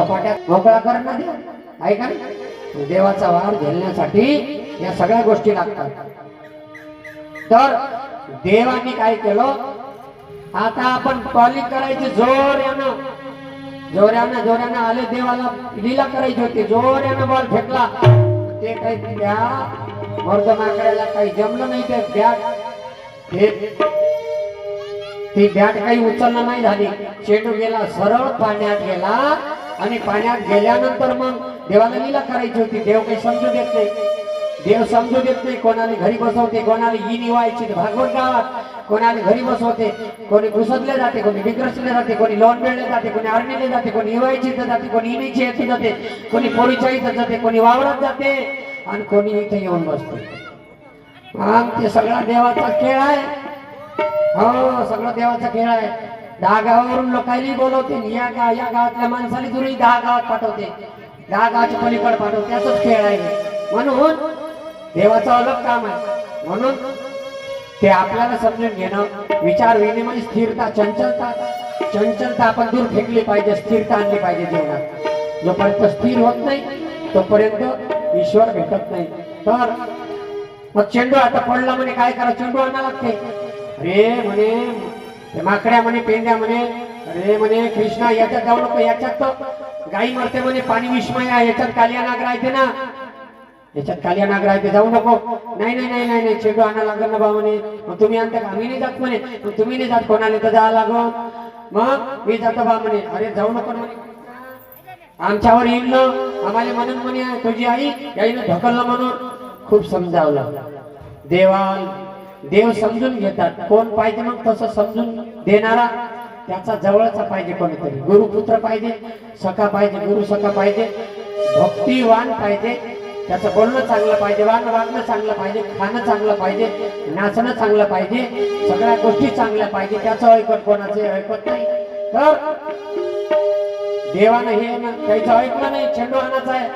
सपाट्यात मोकळा करणं देव आहे का नाही? देवाचा वार झेलण्यासाठी या सगळ्या गोष्टी लागतात. तर देवाने काय केलं, आता आपण टॉलिक करायची जोऱ्यानं आले, देवाला लीला करायची होती, जोऱ्यानं बॉल फेकला, ते काही त्या मर्द माकड्याला काही जमलं नाही. ते ती बॅट काही उचलणं नाही झाली, चेंडू गेला सरळ पाण्यात गेला. आणि पाण्यात गेल्यानंतर मग देवाला लीला करायची होती. देव काही समजू देत नाही, देव समजू देत नाही. कोणाला घरी बसवते, कोणाला ही निवायची भागवत गावात, कोणाला घरी बसवते, कोणी घुसतले जाते, कोणी विग्रसले जाते, कोणी लोन बेळले जाते, कोणी आर्मीले जाते, कोणी इवायची इथं जाते, कोणी इनीची इथे जाते, कोणी पोरीच्या इथं जाते, कोणी वावरात जाते आणि कोणी इथे येऊन बसते. मग ते सगळा देवाचा खेळ आहे. हो, सगळं देवाचा खेळ आहे. 10 गावावरून लोकांनी बोलवते, या गावातल्या माणसाला दुरी 10 गावात पाठवते, 10 गावाच्या पलीकडे पाठवते. त्याचाच खेळ आहे. म्हणून देवाचं अलग काम आहे. म्हणून ते आपल्याला समजून घेणं, विचार विनिमय, स्थिरता, चंचलता आपण दूर फेकली पाहिजे, स्थिरता आणली पाहिजे जीवनात. जोपर्यंत स्थिर होत नाही तोपर्यंत ईश्वर भेटत नाही. तर मग चेंडू आता पडला म्हणे, काय करा, चेंडू आणा लागते. अरे म्हणे माकड्या म्हणे, पेंड्या म्हणे, अरे म्हणे कृष्णा याच्यात जाऊ नको, याच्यात तर गाई मरते म्हणे, पाणी विषमय आहे, याच्यात कालिया नाग राहते ना, याच्यात कालिया नाग राहते, जाऊ नको. नाही नाही नाही नाही चेंडू आणा लागल ना बा म्हणे. मग तुम्ही आणता का? आम्ही नाही जात म्हणे. मग तुम्ही नाही जात, कोणाला तर जावं लागो. मग मी जातो बा म्हणे. अरे जाऊ नको म्हणे, आमच्यावर येईल ना, आम्हाला म्हणून म्हणे तुझी आई याईनं ढकललं म्हणून. खूप समजावलं. देव समजून घेतात. कोण पाहिजे मग तसं समजून देणारा, त्याचा जवळचा पाहिजे कोणीतरी. गुरुपुत्र पाहिजे, सखा पाहिजे, गुरु सखा पाहिजे, भक्तिवान पाहिजे, त्याचं बोलणं चांगलं पाहिजे, वागणं चांगलं पाहिजे, खाणं चांगलं पाहिजे, नाचणं चांगलं पाहिजे, सगळ्या गोष्टी चांगल्या पाहिजे. त्याचं ऐकत कोणाचे ऐकत नाही. तर देवानं हे ना त्याचं ऐकलं नाही. चेंडू आणायचा आहे,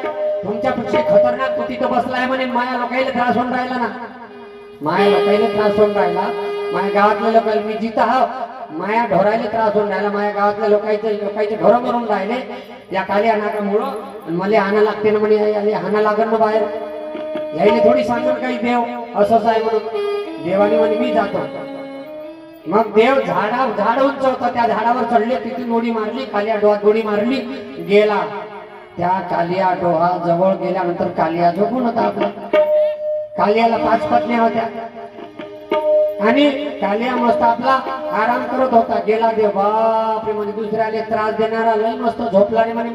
तुमच्यापेक्षा खतरनाक तू तिथं बसलाय म्हणे, माया लोकायला त्रास होऊन राहिला ना, माया लोकायला त्रास होऊन राहिला. माझ्या गावातल्या लोकांना मी जिथं हा माया ढोरायला त्रास होऊन राहिला, माझ्या गावातल्या लोकांचे ढोरं मरून राहिले या कालिया नागामुळं. मला हाना लागते ना म्हणे, हाना लागण ना बाहेर, यायला थोडी सांगून काही देव असंच आहे म्हणून. देवाने म्हणे मी जातो. मग देव झाड उंचवतं, त्या झाडावर चढले, तिथून उडी मारली, कालिया डोहात उडी मारली, गेला. त्या कालिया डोहा जवळ गेल्यानंतर कालिया झोपून होता आपला. कालियाला 5 पत्न्या होत्या आणि कालिया मस्त आपला आराम करत होता. गेला देव, बापरे म्हणे दुसऱ्याला त्रास देणारा लय मस्त झोपला आणि म्हणे